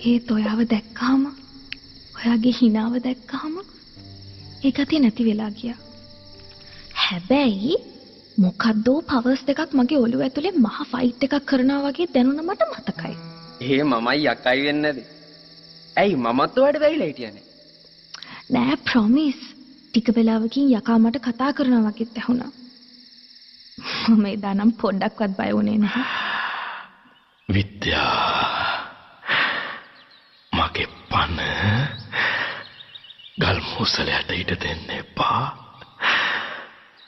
ඒත් ඔයාව දැක්කහම ඔයාගේ හිනාව දැක්කහම ඒ ගතිය නැති වෙලා ගියා. හැබැයි මොකද්දෝ පවර්ස් දෙකක් මගේ ඔළුව ඇතුලේ මහ ෆයිට් එකක් කරනවා වගේ දැනුණා මට මතකයි. ඒ මමයි යකයි වෙන්නේ නැද? ඇයි මමත් ඔයාලට බැරිලා හිටියනේ? නෑ ප්‍රොමිස්. ටික වෙලාවකින් යකා මට කතා කරනවා වගේත් ඇහුණා. මම එදා නම් පොඩ්ඩක්වත් බය වුණේ නැහැ. විද්‍යා මගේ පන ගල් මූසලයට ඉඩ දෙන්න එපා.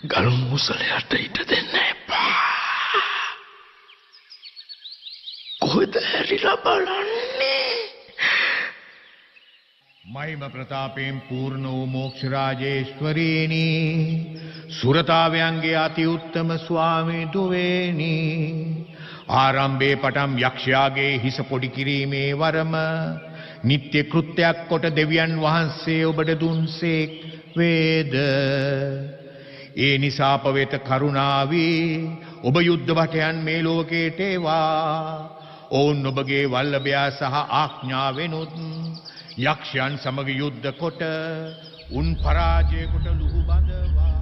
ගල් මූසලයට ඉඩ දෙන්න එපා. කොහෙද ඇරිලා බලන්නේ? මහිම ප්‍රතාපයෙන් පූර්ණ වූ මොක්ෂ රාජේශ්වරීනි සුරතාවයන්ගේ අති උත්තම ස්වාමී දුවේනි ආරම්භයේ පටන් යක්ෂයාගේ හිස පොඩි කිරීමේ වරම නිත්‍ය කෘත්‍යයක් කොට දෙවියන් වහන්සේ ඔබට දුන්සේක් වේද. ඒ නිසා පවෙත කරුණාවී ඔබ යුද්ධ භටයන් මේ ලෝකයට ඒවා. ඔවුන් ඔබගේ වල්ලභයා සහ ආඥාවෙනුත් යක්ෂයන් සමග යුද්ධ කොට උන් පරාජය කොට ලුහු බඳවා